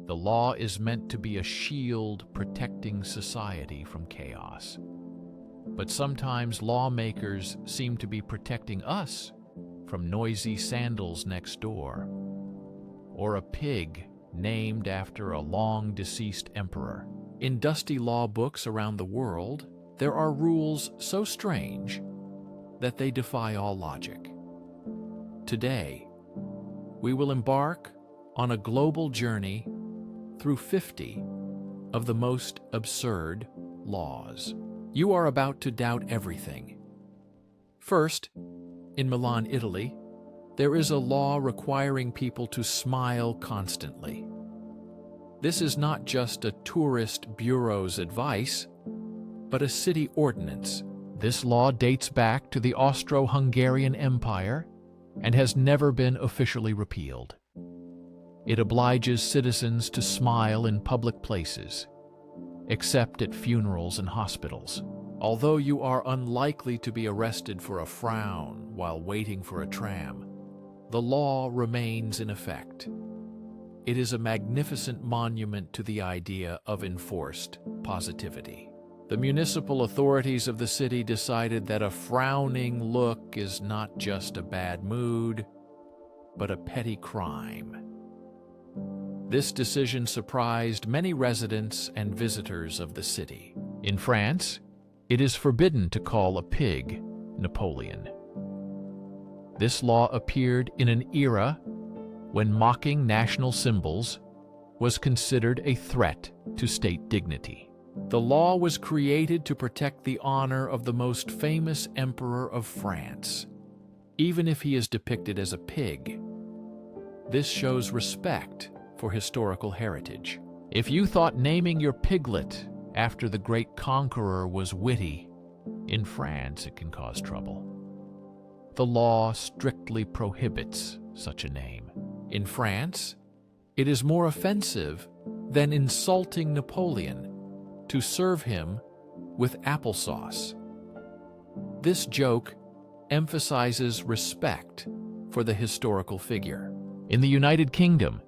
The law is meant to be a shield protecting society from chaos. But sometimes lawmakers seem to be protecting us from noisy sandals next door, or a pig named after a long-deceased emperor. In dusty law books around the world, there are rules so strange that they defy all logic. Today, we will embark on a global journey through 50 of the most absurd laws. You are about to doubt everything. First, in Milan, Italy, there is a law requiring people to smile constantly. This is not just a tourist bureau's advice, but a city ordinance. This law dates back to the Austro-Hungarian Empire and has never been officially repealed. It obliges citizens to smile in public places, except at funerals and hospitals. Although you are unlikely to be arrested for a frown while waiting for a tram, the law remains in effect. It is a magnificent monument to the idea of enforced positivity. The municipal authorities of the city decided that a frowning look is not just a bad mood, but a petty crime. This decision surprised many residents and visitors of the city. In France, it is forbidden to call a pig Napoleon. This law appeared in an era when mocking national symbols was considered a threat to state dignity. The law was created to protect the honor of the most famous emperor of France, even if he is depicted as a pig. This shows respect for historical heritage. If you thought naming your piglet after the great conqueror was witty, in France it can cause trouble. The law strictly prohibits such a name. In France, it is more offensive than insulting Napoleon to serve him with applesauce. This joke emphasizes respect for the historical figure. In the United Kingdom,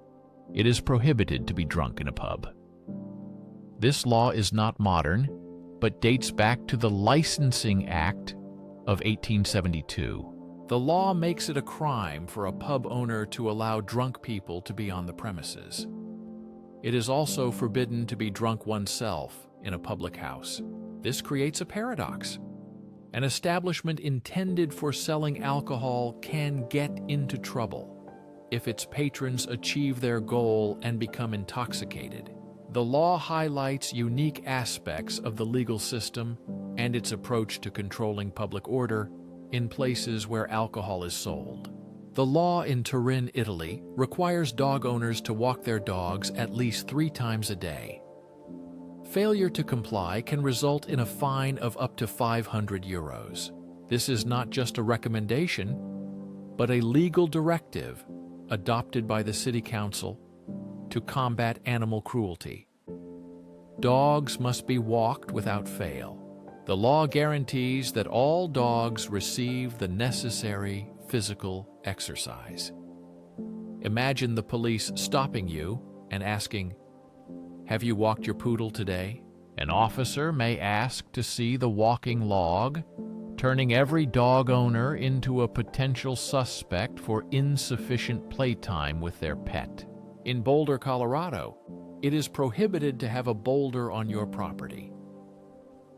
it is prohibited to be drunk in a pub. This law is not modern, but dates back to the Licensing Act of 1872. The law makes it a crime for a pub owner to allow drunk people to be on the premises. It is also forbidden to be drunk oneself in a public house. This creates a paradox. An establishment intended for selling alcohol can get into trouble if its patrons achieve their goal and become intoxicated. The law highlights unique aspects of the legal system and its approach to controlling public order in places where alcohol is sold. The law in Turin, Italy, requires dog owners to walk their dogs at least 3 times a day. Failure to comply can result in a fine of up to 500 euros. This is not just a recommendation, but a legal directive adopted by the City Council to combat animal cruelty. Dogs must be walked without fail. The law guarantees that all dogs receive the necessary physical exercise. Imagine the police stopping you and asking, "Have you walked your poodle today?" An officer may ask to see the walking log, turning every dog owner into a potential suspect for insufficient playtime with their pet. In Boulder, Colorado, it is prohibited to have a boulder on your property.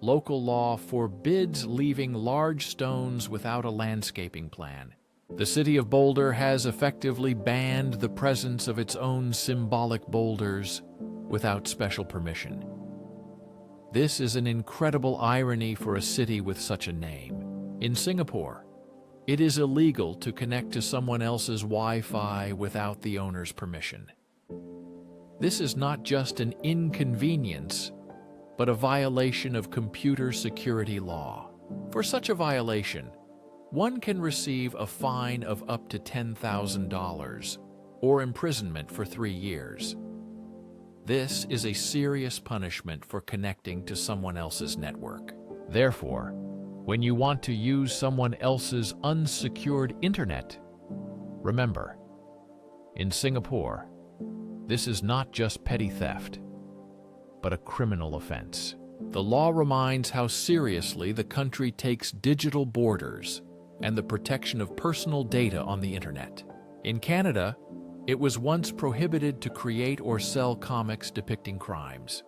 Local law forbids leaving large stones without a landscaping plan. The city of Boulder has effectively banned the presence of its own symbolic boulders without special permission. This is an incredible irony for a city with such a name. In Singapore, it is illegal to connect to someone else's Wi-Fi without the owner's permission. This is not just an inconvenience, but a violation of computer security law. For such a violation, one can receive a fine of up to $10,000 or imprisonment for 3 years. This is a serious punishment for connecting to someone else's network. Therefore, when you want to use someone else's unsecured internet, remember, in Singapore, This is not just petty theft, but a criminal offense. The law reminds how seriously the country takes digital borders and the protection of personal data on the internet. In Canada, it was once prohibited to create or sell comics depicting crimes.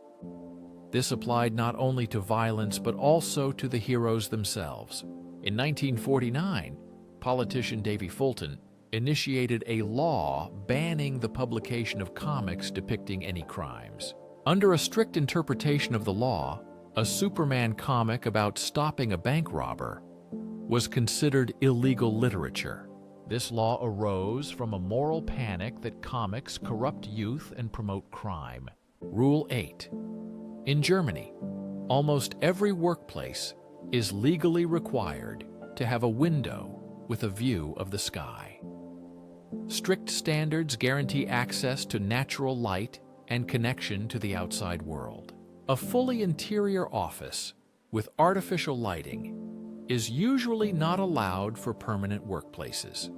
This applied not only to violence but also to the heroes themselves. In 1949, politician Davy Fulton initiated a law banning the publication of comics depicting any crimes. Under a strict interpretation of the law, a Superman comic about stopping a bank robber was considered illegal literature. This law arose from a moral panic that comics corrupt youth and promote crime. Rule 8. In Germany, almost every workplace is legally required to have a window with a view of the sky. Strict standards guarantee access to natural light and connection to the outside world. A fully interior office with artificial lighting is usually not allowed for permanent workplaces.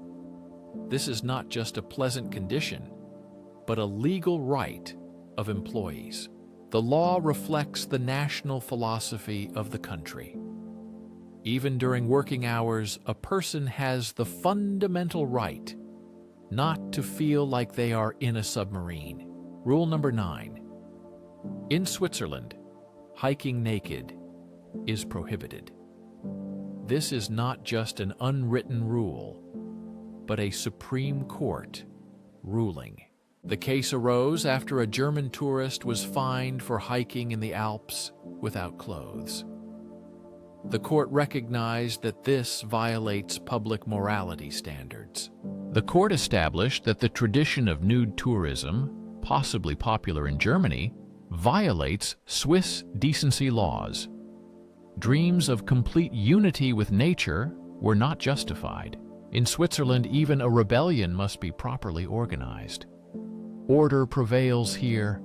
This is not just a pleasant condition, but a legal right of employees. The law reflects the national philosophy of the country. Even during working hours, a person has the fundamental right not to feel like they are in a submarine. Rule number 9. In Switzerland, hiking naked is prohibited. This is not just an unwritten rule, but a Supreme Court ruling. The case arose after a German tourist was fined for hiking in the Alps without clothes. The court recognized that this violates public morality standards. The court established that the tradition of nude tourism, possibly popular in Germany, violates Swiss decency laws. Dreams of complete unity with nature were not justified. In Switzerland, even a rebellion must be properly organized. Order prevails here,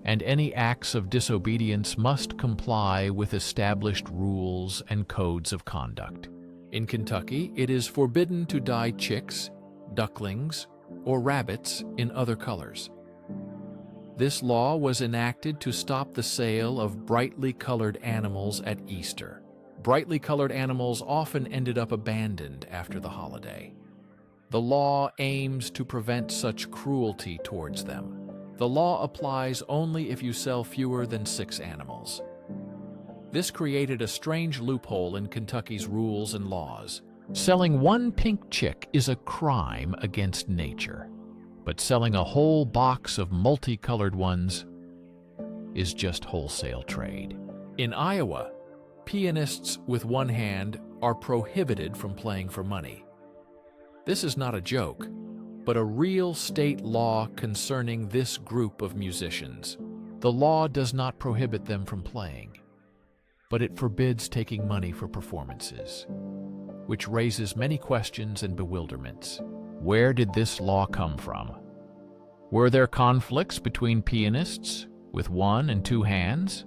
and any acts of disobedience must comply with established rules and codes of conduct. In Kentucky, it is forbidden to dye chicks, ducklings, or rabbits in other colors. This law was enacted to stop the sale of brightly colored animals at Easter. Brightly colored animals often ended up abandoned after the holiday. The law aims to prevent such cruelty towards them. The law applies only if you sell fewer than 6 animals. This created a strange loophole in Kentucky's rules and laws. Selling one pink chick is a crime against nature, but selling a whole box of multicolored ones is just wholesale trade. In Iowa, pianists with one hand are prohibited from playing for money. This is not a joke, but a real state law concerning this group of musicians. The law does not prohibit them from playing, but it forbids taking money for performances, which raises many questions and bewilderments. Where did this law come from? Were there conflicts between pianists with 1 and 2 hands?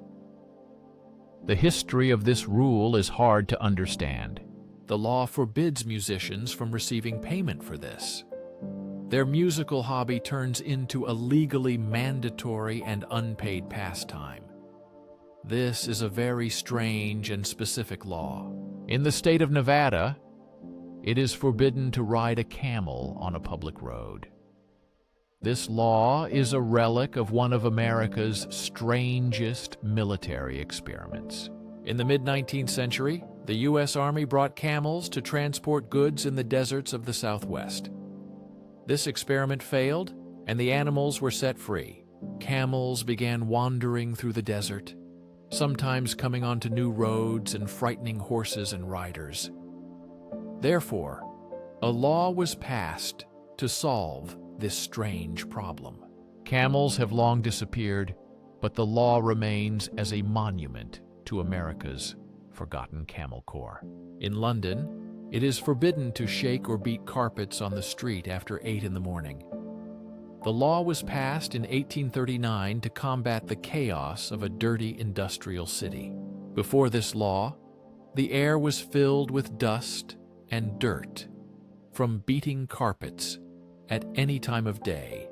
The history of this rule is hard to understand. The law forbids musicians from receiving payment for this. Their musical hobby turns into a legally mandatory and unpaid pastime. This is a very strange and specific law. In the state of Nevada, it is forbidden to ride a camel on a public road. This law is a relic of one of America's strangest military experiments. In the mid-19th century, the U.S. Army brought camels to transport goods in the deserts of the Southwest. This experiment failed, and the animals were set free. Camels began wandering through the desert, sometimes coming onto new roads and frightening horses and riders. Therefore, a law was passed to solve this strange problem. Camels have long disappeared, but the law remains as a monument to America's forgotten camel corps. In London, it is forbidden to shake or beat carpets on the street after 8 in the morning. The law was passed in 1839 to combat the chaos of a dirty industrial city. Before this law, the air was filled with dust and dirt from beating carpets at any time of day.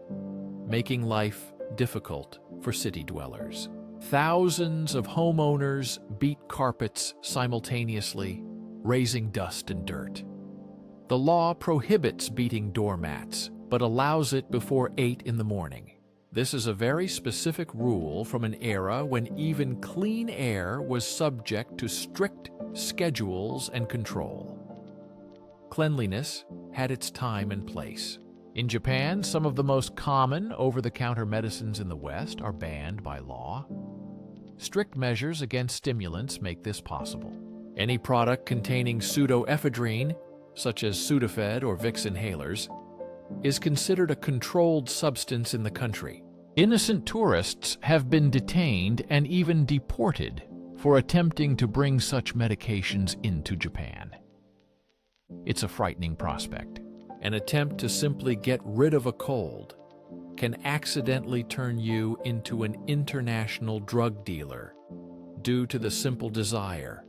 making life difficult for city dwellers. Thousands of homeowners beat carpets simultaneously, raising dust and dirt. The law prohibits beating doormats, but allows it before 8 in the morning. This is a very specific rule from an era when even clean air was subject to strict schedules and control. Cleanliness had its time and place. In Japan, some of the most common over-the-counter medicines in the West are banned by law. Strict measures against stimulants make this possible. Any product containing pseudoephedrine, such as Sudafed or Vicks inhalers, is considered a controlled substance in the country. Innocent tourists have been detained and even deported for attempting to bring such medications into Japan. It's a frightening prospect. An attempt to simply get rid of a cold can accidentally turn you into an international drug dealer due to the simple desire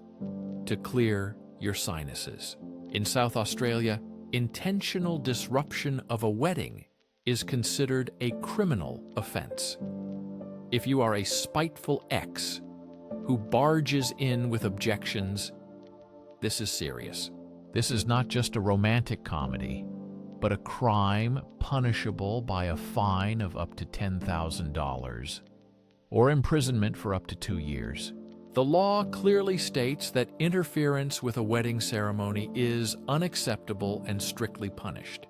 to clear your sinuses. In South Australia, intentional disruption of a wedding is considered a criminal offense. If you are a spiteful ex who barges in with objections, this is serious. This is not just a romantic comedy, but a crime punishable by a fine of up to $10,000 or imprisonment for up to 2 years. The law clearly states that interference with a wedding ceremony is unacceptable and strictly punished.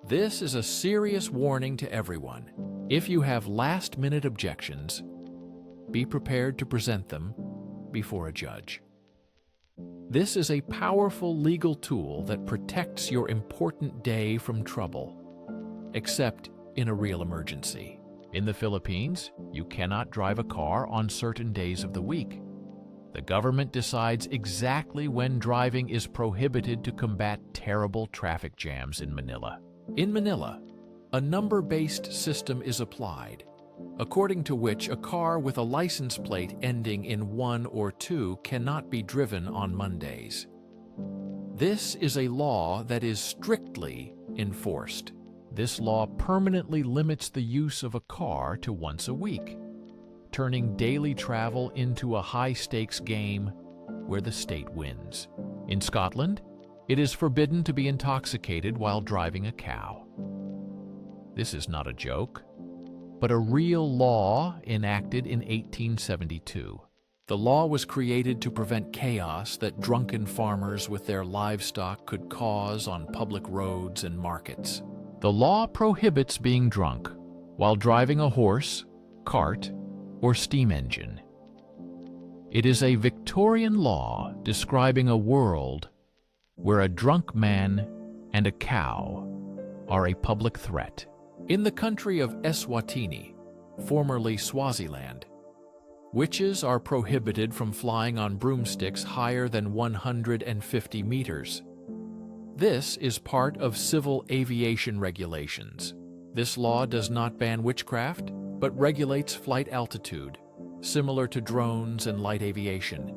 This is a serious warning to everyone. If you have last-minute objections, be prepared to present them before a judge. This is a powerful legal tool that protects your important day from trouble, except in a real emergency. In the Philippines, you cannot drive a car on certain days of the week. The government decides exactly when driving is prohibited to combat terrible traffic jams in Manila. In Manila, a number-based system is applied, according to which a car with a license plate ending in 1 or 2 cannot be driven on Mondays. This is a law that is strictly enforced. This law permanently limits the use of a car to once a week, turning daily travel into a high-stakes game where the state wins. In Scotland, it is forbidden to be intoxicated while driving a cow. This is not a joke, but a real law enacted in 1872. The law was created to prevent chaos that drunken farmers with their livestock could cause on public roads and markets. The law prohibits being drunk while driving a horse, cart, or steam engine. It is a Victorian law describing a world where a drunk man and a cow are a public threat. In the country of Eswatini, formerly Swaziland, witches are prohibited from flying on broomsticks higher than 150 meters. This is part of civil aviation regulations. This law does not ban witchcraft, but regulates flight altitude, similar to drones and light aviation.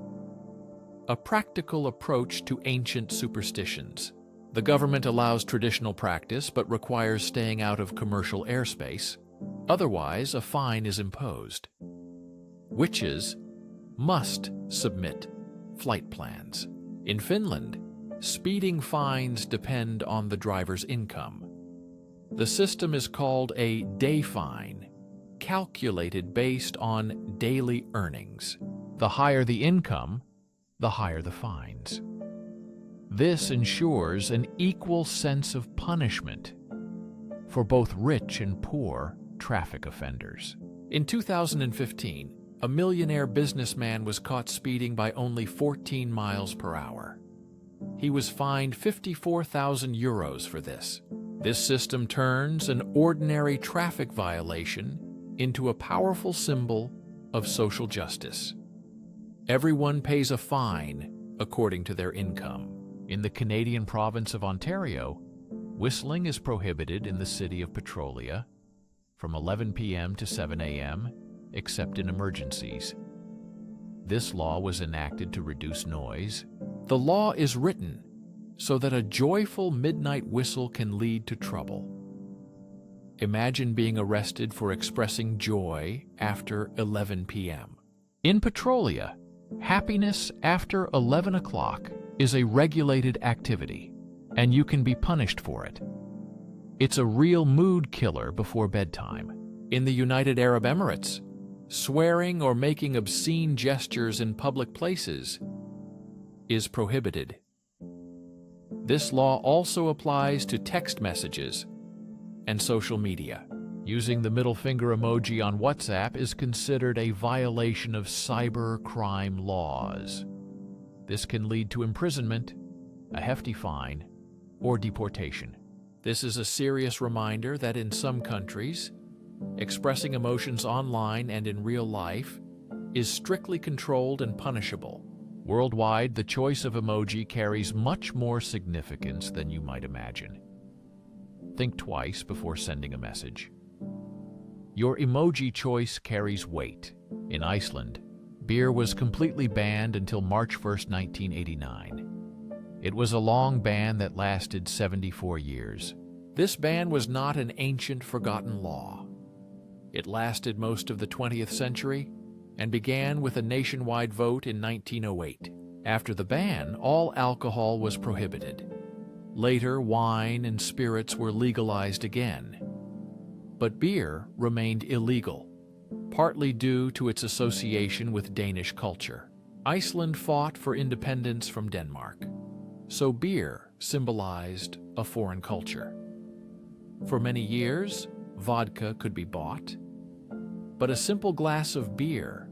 A practical approach to ancient superstitions. The government allows traditional practice but requires staying out of commercial airspace. Otherwise, a fine is imposed. Witches must submit flight plans. In Finland, speeding fines depend on the driver's income. The system is called a day fine, calculated based on daily earnings. The higher the income, the higher the fines. This ensures an equal sense of punishment for both rich and poor traffic offenders. In 2015, a millionaire businessman was caught speeding by only 14 miles per hour. He was fined 54,000 euros for this. This system turns an ordinary traffic violation into a powerful symbol of social justice. Everyone pays a fine according to their income. In the Canadian province of Ontario, whistling is prohibited in the city of Petrolia from 11 p.m. to 7 a.m., except in emergencies. This law was enacted to reduce noise. The law is written so that a joyful midnight whistle can lead to trouble. Imagine being arrested for expressing joy after 11 p.m. In Petrolia, happiness after 11 o'clock is a regulated activity, and you can be punished for it. It's a real mood killer before bedtime. In the United Arab Emirates, swearing or making obscene gestures in public places is prohibited. This law also applies to text messages and social media. Using the middle finger emoji on WhatsApp is considered a violation of cyber crime laws. This can lead to imprisonment, a hefty fine, or deportation. This is a serious reminder that in some countries, expressing emotions online and in real life is strictly controlled and punishable. Worldwide, the choice of emoji carries much more significance than you might imagine. Think twice before sending a message. Your emoji choice carries weight. In Iceland, beer was completely banned until March 1, 1989. It was a long ban that lasted 74 years. This ban was not an ancient, forgotten law. It lasted most of the 20th century and began with a nationwide vote in 1908. After the ban, all alcohol was prohibited. Later, wine and spirits were legalized again. But beer remained illegal, partly due to its association with Danish culture. Iceland fought for independence from Denmark, so beer symbolized a foreign culture. For many years, vodka could be bought, but a simple glass of beer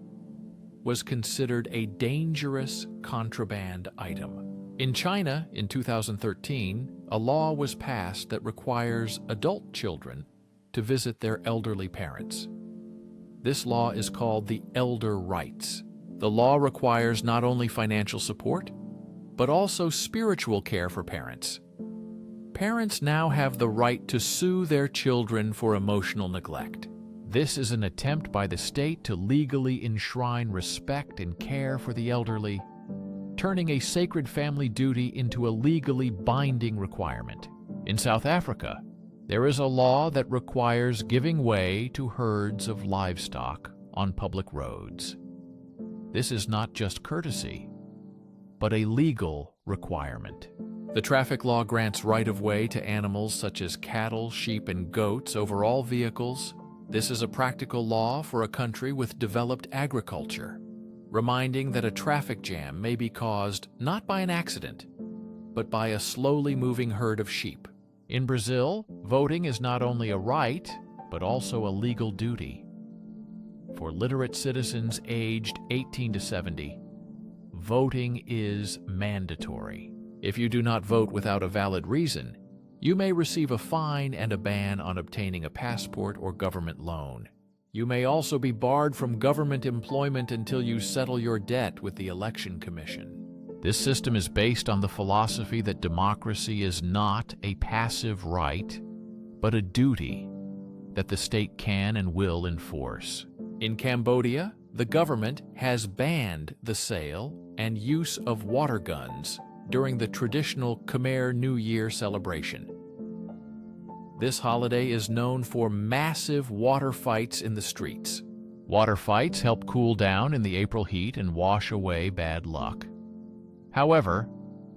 was considered a dangerous contraband item. In China, in 2013, a law was passed that requires adult children to visit their elderly parents. This law is called the Elder Rights. The law requires not only financial support, but also spiritual care for parents. Parents now have the right to sue their children for emotional neglect. This is an attempt by the state to legally enshrine respect and care for the elderly, turning a sacred family duty into a legally binding requirement. In South Africa, there is a law that requires giving way to herds of livestock on public roads. This is not just courtesy, but a legal requirement. The traffic law grants right-of-way to animals such as cattle, sheep, and goats over all vehicles. This is a practical law for a country with developed agriculture, reminding that a traffic jam may be caused not by an accident, but by a slowly moving herd of sheep. In Brazil, voting is not only a right, but also a legal duty. For literate citizens aged 18 to 70, voting is mandatory. If you do not vote without a valid reason, you may receive a fine and a ban on obtaining a passport or government loan. You may also be barred from government employment until you settle your debt with the Election Commission. This system is based on the philosophy that democracy is not a passive right, but a duty that the state can and will enforce. In Cambodia, the government has banned the sale and use of water guns during the traditional Khmer New Year celebration. This holiday is known for massive water fights in the streets. Water fights help cool down in the April heat and wash away bad luck. However,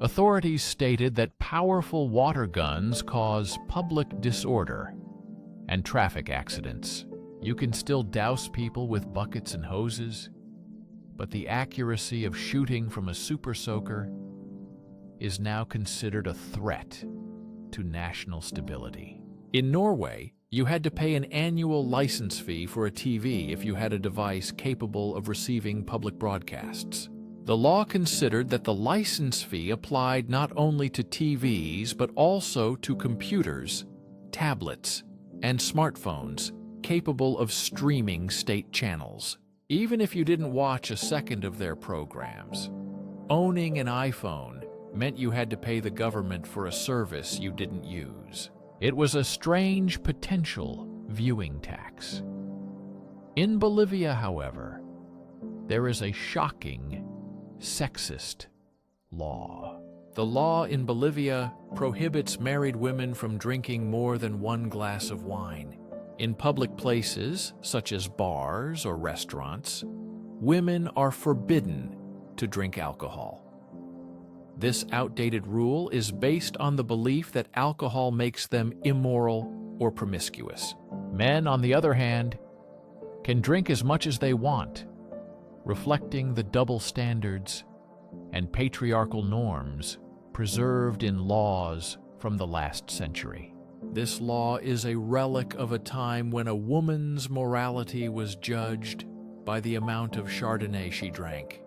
authorities stated that powerful water guns cause public disorder and traffic accidents. You can still douse people with buckets and hoses, but the accuracy of shooting from a super soaker is now considered a threat to national stability. In Norway, you had to pay an annual license fee for a TV if you had a device capable of receiving public broadcasts. The law considered that the license fee applied not only to TVs but also to computers, tablets, and smartphones capable of streaming state channels, even if you didn't watch a second of their programs. Owning an iPhone meant you had to pay the government for a service you didn't use. It was a strange potential viewing tax. In Bolivia, however, there is a shocking sexist law. The law in Bolivia prohibits married women from drinking more than one glass of wine. In public places, such as bars or restaurants, women are forbidden to drink alcohol. This outdated rule is based on the belief that alcohol makes them immoral or promiscuous. Men, on the other hand, can drink as much as they want, reflecting the double standards and patriarchal norms preserved in laws from the last century. This law is a relic of a time when a woman's morality was judged by the amount of Chardonnay she drank,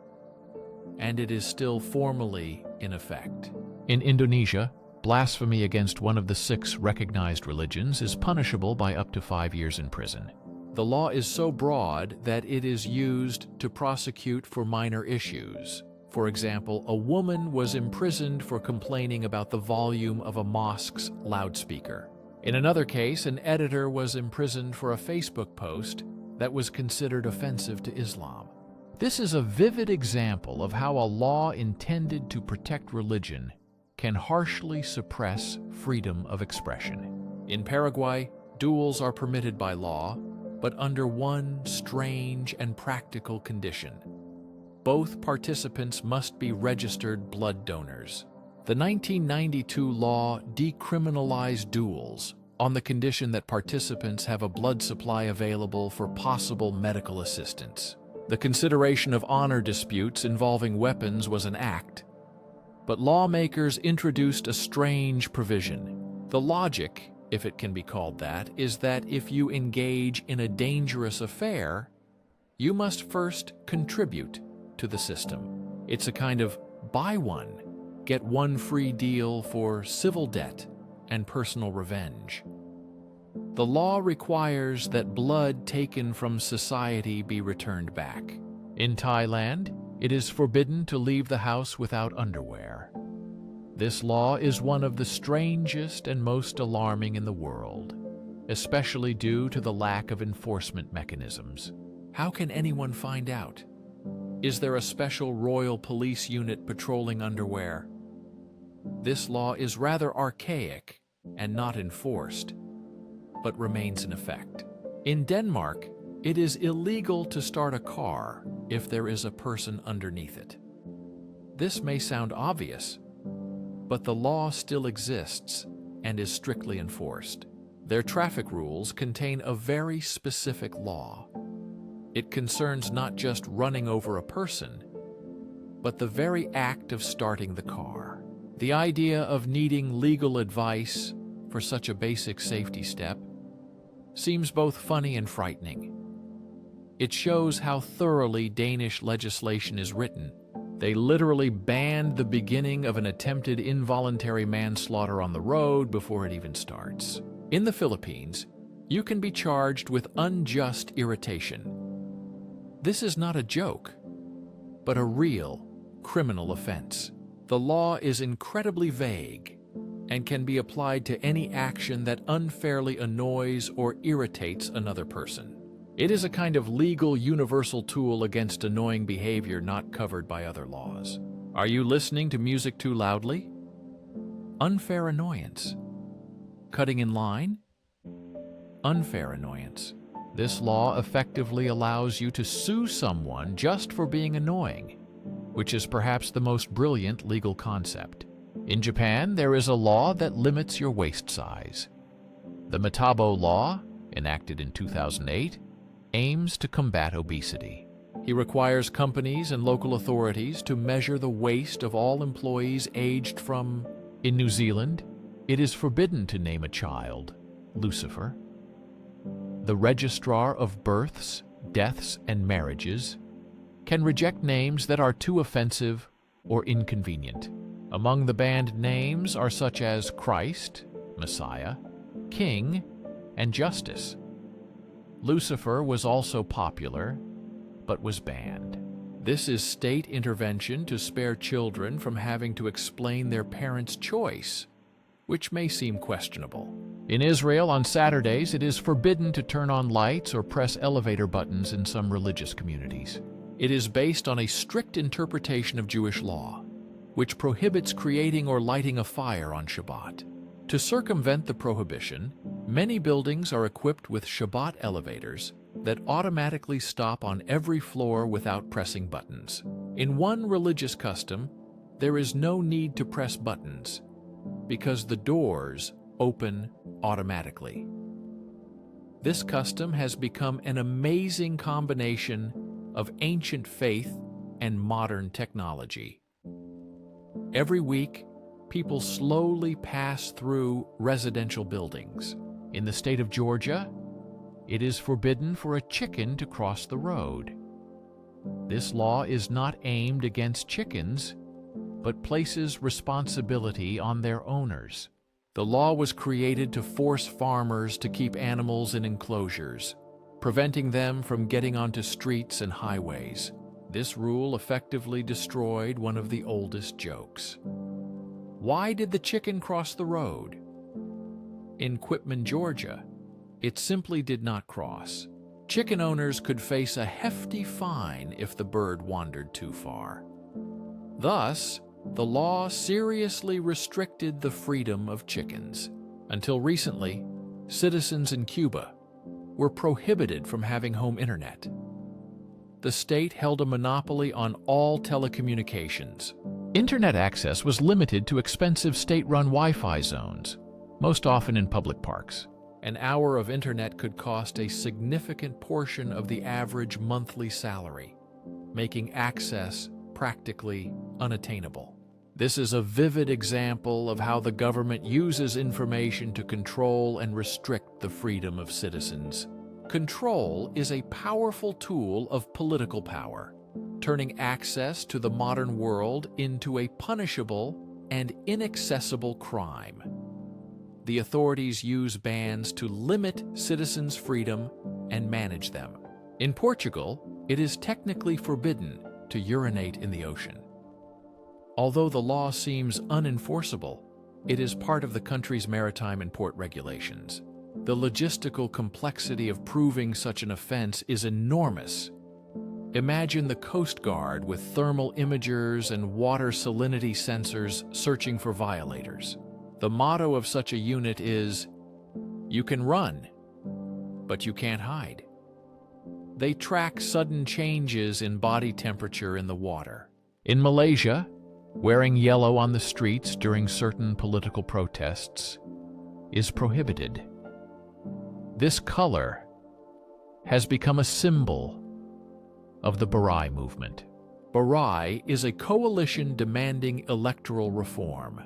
and it is still formally in effect. In Indonesia, blasphemy against one of the 6 recognized religions is punishable by up to 5 years in prison. The law is so broad that it is used to prosecute for minor issues. For example, a woman was imprisoned for complaining about the volume of a mosque's loudspeaker. In another case, an editor was imprisoned for a Facebook post that was considered offensive to Islam. This is a vivid example of how a law intended to protect religion can harshly suppress freedom of expression. In Paraguay, duels are permitted by law, but under one strange and practical condition. Both participants must be registered blood donors. The 1992 law decriminalized duels on the condition that participants have a blood supply available for possible medical assistance. The consideration of honor disputes involving weapons was an act, but lawmakers introduced a strange provision. The logic, if it can be called that, is that if you engage in a dangerous affair, you must first contribute to the system. It's a kind of buy one, get one free deal for civil debt and personal revenge. The law requires that blood taken from society be returned back. In Thailand, it is forbidden to leave the house without underwear. This law is one of the strangest and most alarming in the world, especially due to the lack of enforcement mechanisms. How can anyone find out? Is there a special royal police unit patrolling underwear? This law is rather archaic and not enforced, but remains in effect. In Denmark, it is illegal to start a car if there is a person underneath it. This may sound obvious, but the law still exists and is strictly enforced. Their traffic rules contain a very specific law. It concerns not just running over a person, but the very act of starting the car. The idea of needing legal advice for such a basic safety step seems both funny and frightening. It shows how thoroughly Danish legislation is written. They literally banned the beginning of an attempted involuntary manslaughter on the road before it even starts. In the Philippines, you can be charged with unjust irritation. This is not a joke, but a real criminal offense. The law is incredibly vague and can be applied to any action that unfairly annoys or irritates another person. It is a kind of legal universal tool against annoying behavior not covered by other laws. Are you listening to music too loudly? Unfair annoyance. Cutting in line? Unfair annoyance. This law effectively allows you to sue someone just for being annoying, which is perhaps the most brilliant legal concept. In Japan, there is a law that limits your waist size. The Metabo Law, enacted in 2008, aims to combat obesity. He requires companies and local authorities to measure the waist of all employees aged from... In New Zealand, it is forbidden to name a child Lucifer. The Registrar of Births, Deaths, and Marriages can reject names that are too offensive or inconvenient. Among the banned names are such as Christ, Messiah, King, and Justice. Lucifer was also popular, but was banned. This is state intervention to spare children from having to explain their parents' choice, which may seem questionable. In Israel, on Saturdays, it is forbidden to turn on lights or press elevator buttons in some religious communities. It is based on a strict interpretation of Jewish law, which prohibits creating or lighting a fire on Shabbat. To circumvent the prohibition, many buildings are equipped with Shabbat elevators that automatically stop on every floor without pressing buttons. In one religious custom, there is no need to press buttons because the doors open automatically. This custom has become an amazing combination of ancient faith and modern technology. Every week, people slowly pass through residential buildings. In the state of Georgia, it is forbidden for a chicken to cross the road. This law is not aimed against chickens, but places responsibility on their owners. The law was created to force farmers to keep animals in enclosures, preventing them from getting onto streets and highways. This rule effectively destroyed one of the oldest jokes. Why did the chicken cross the road? In Quitman, Georgia, it simply did not cross. Chicken owners could face a hefty fine if the bird wandered too far. Thus, the law seriously restricted the freedom of chickens. Until recently, citizens in Cuba were prohibited from having home internet. The state held a monopoly on all telecommunications. Internet access was limited to expensive state-run Wi-Fi zones, most often in public parks. An hour of internet could cost a significant portion of the average monthly salary, making access practically unattainable. This is a vivid example of how the government uses information to control and restrict the freedom of citizens. Control is a powerful tool of political power, turning access to the modern world into a punishable and inaccessible crime. The authorities use bans to limit citizens' freedom and manage them. In Portugal, it is technically forbidden to urinate in the ocean. Although the law seems unenforceable, it is part of the country's maritime and port regulations. The logistical complexity of proving such an offense is enormous. Imagine the Coast Guard with thermal imagers and water salinity sensors searching for violators. The motto of such a unit is, "You can run, but you can't hide." They track sudden changes in body temperature in the water. In Malaysia, wearing yellow on the streets during certain political protests is prohibited. This color has become a symbol of the Barai movement. Barai is a coalition demanding electoral reform.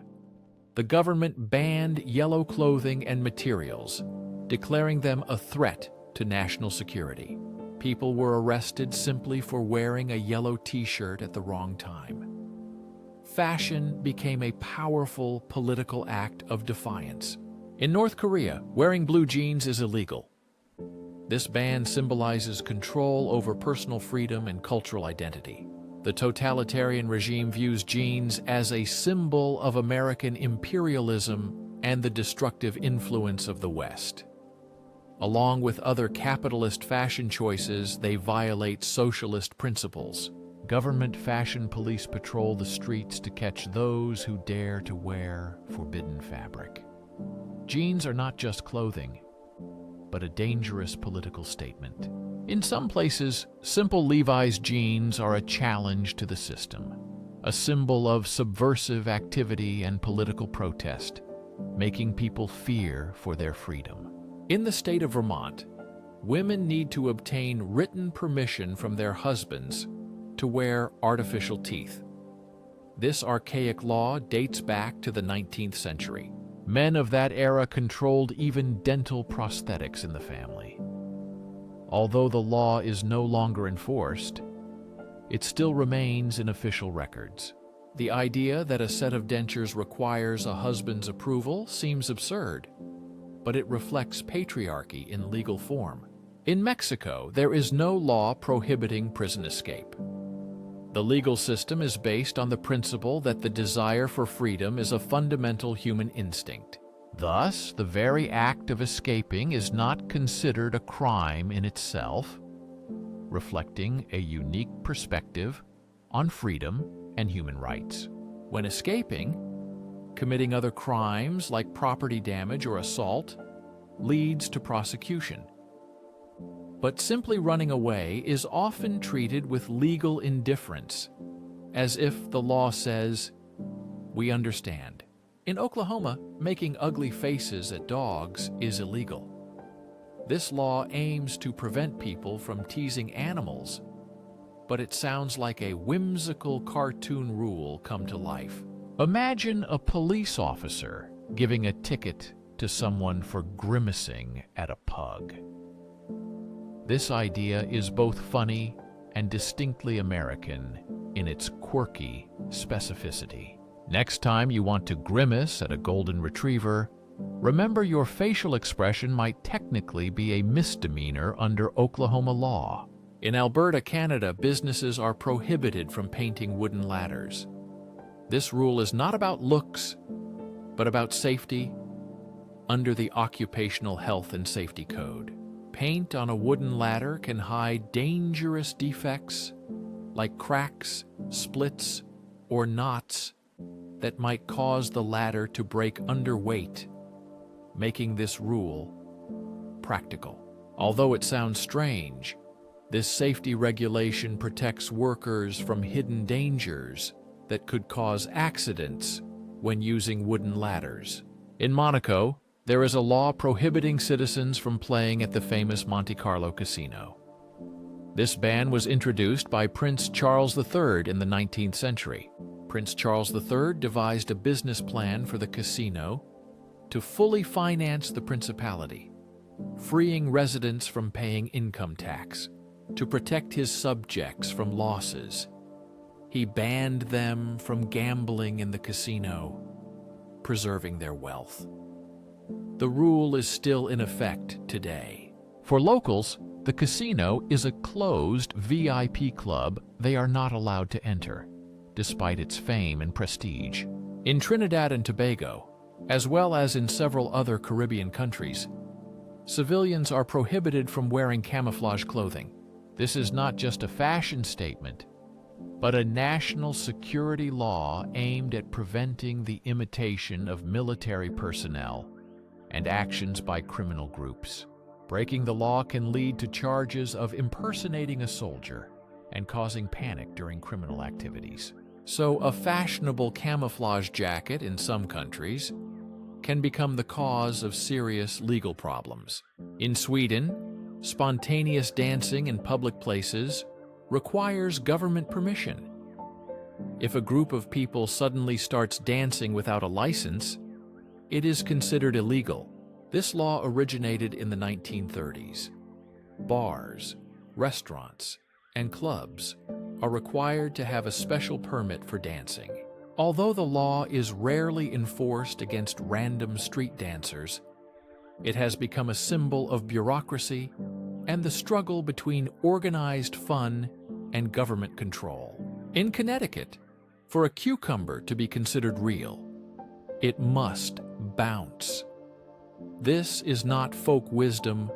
The government banned yellow clothing and materials, declaring them a threat to national security. People were arrested simply for wearing a yellow t-shirt at the wrong time. Fashion became a powerful political act of defiance. In North Korea, wearing blue jeans is illegal. This ban symbolizes control over personal freedom and cultural identity. The totalitarian regime views jeans as a symbol of American imperialism and the destructive influence of the West. Along with other capitalist fashion choices, they violate socialist principles. Government fashion police patrol the streets to catch those who dare to wear forbidden fabric. Jeans are not just clothing, but a dangerous political statement. In some places, simple Levi's jeans are a challenge to the system, a symbol of subversive activity and political protest, making people fear for their freedom. In the state of Vermont, women need to obtain written permission from their husbands to wear artificial teeth. This archaic law dates back to the 19th century. Men of that era controlled even dental prosthetics in the family. Although the law is no longer enforced, it still remains in official records. The idea that a set of dentures requires a husband's approval seems absurd, but it reflects patriarchy in legal form. In Mexico, there is no law prohibiting prison escape. The legal system is based on the principle that the desire for freedom is a fundamental human instinct. Thus, the very act of escaping is not considered a crime in itself, reflecting a unique perspective on freedom and human rights. When escaping, committing other crimes like property damage or assault leads to prosecution. But simply running away is often treated with legal indifference, as if the law says, "We understand." In Oklahoma, making ugly faces at dogs is illegal. This law aims to prevent people from teasing animals, but it sounds like a whimsical cartoon rule come to life. Imagine a police officer giving a ticket to someone for grimacing at a pug. This idea is both funny and distinctly American in its quirky specificity. Next time you want to grimace at a golden retriever, remember your facial expression might technically be a misdemeanor under Oklahoma law. In Alberta, Canada, businesses are prohibited from painting wooden ladders. This rule is not about looks, but about safety under the Occupational Health and Safety Code. Paint on a wooden ladder can hide dangerous defects like cracks, splits, or knots that might cause the ladder to break under weight, making this rule practical. Although it sounds strange, this safety regulation protects workers from hidden dangers that could cause accidents when using wooden ladders. In Monaco, there is a law prohibiting citizens from playing at the famous Monte Carlo casino. This ban was introduced by Prince Charles III in the 19th century. Prince Charles III devised a business plan for the casino to fully finance the principality, freeing residents from paying income tax. To protect his subjects from losses, he banned them from gambling in the casino, preserving their wealth. The rule is still in effect today. For locals, the casino is a closed VIP club they are not allowed to enter, despite its fame and prestige. In Trinidad and Tobago, as well as in several other Caribbean countries, civilians are prohibited from wearing camouflage clothing. This is not just a fashion statement, but a national security law aimed at preventing the imitation of military personnel and actions by criminal groups. Breaking the law can lead to charges of impersonating a soldier and causing panic during criminal activities. So a fashionable camouflage jacket in some countries can become the cause of serious legal problems. In Sweden, spontaneous dancing in public places requires government permission. If a group of people suddenly starts dancing without a license, it is considered illegal. This law originated in the 1930s. Bars, restaurants, and clubs are required to have a special permit for dancing. Although the law is rarely enforced against random street dancers, it has become a symbol of bureaucracy and the struggle between organized fun and government control. In Connecticut, for a cucumber to be considered real, it must bounce. This is not folk wisdom,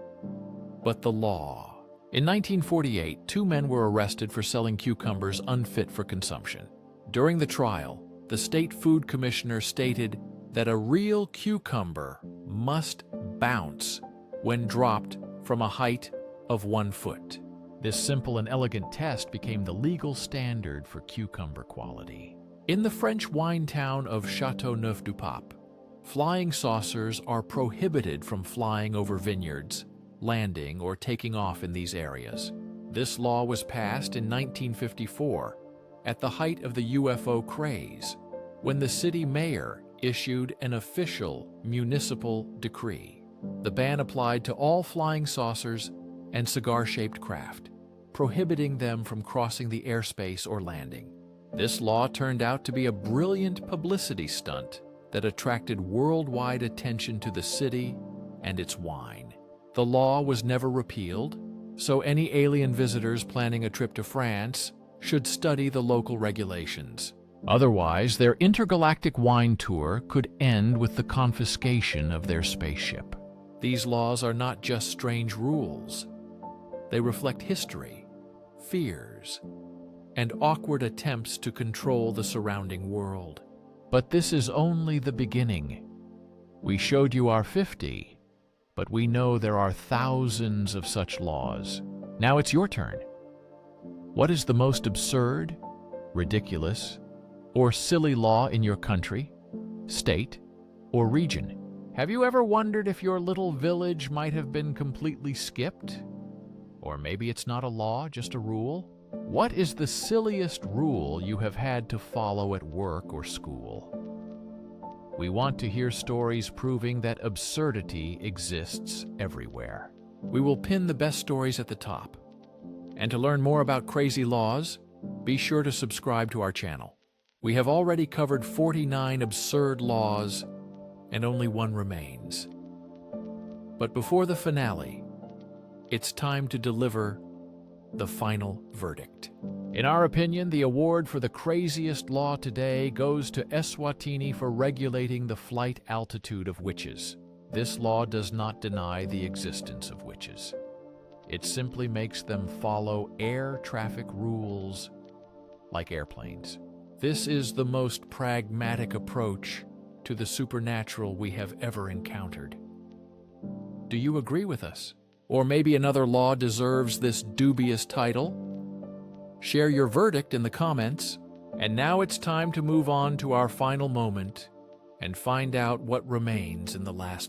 but the law. In 1948, 2 men were arrested for selling cucumbers unfit for consumption. During the trial, the state food commissioner stated that a real cucumber must bounce when dropped from a height of 1 foot. This simple and elegant test became the legal standard for cucumber quality. In the French wine town of Châteauneuf-du-Pape, flying saucers are prohibited from flying over vineyards, landing, or taking off in these areas. This law was passed in 1954 at the height of the UFO craze, when the city mayor issued an official municipal decree. The ban applied to all flying saucers and cigar-shaped craft, prohibiting them from crossing the airspace or landing. This law turned out to be a brilliant publicity stunt that attracted worldwide attention to the city and its wine. The law was never repealed, so any alien visitors planning a trip to France should study the local regulations. Otherwise, their intergalactic wine tour could end with the confiscation of their spaceship. These laws are not just strange rules. They reflect history, fears, and awkward attempts to control the surrounding world. But this is only the beginning. We showed you our 50, but we know there are thousands of such laws. Now it's your turn. What is the most absurd, ridiculous, or silly law in your country, state, or region? Have you ever wondered if your little village might have been completely skipped? Or maybe it's not a law, just a rule? What is the silliest rule you have had to follow at work or school? We want to hear stories proving that absurdity exists everywhere. We will pin the best stories at the top. And to learn more about crazy laws, be sure to subscribe to our channel. We have already covered 49 absurd laws, and only one remains. But before the finale, it's time to deliver the final verdict. In our opinion, the award for the craziest law today goes to Eswatini for regulating the flight altitude of witches. This law does not deny the existence of witches. It simply makes them follow air traffic rules like airplanes. This is the most pragmatic approach to the supernatural we have ever encountered. Do you agree with us? Or maybe another law deserves this dubious title? Share your verdict in the comments. And now it's time to move on to our final moment and find out what remains in the last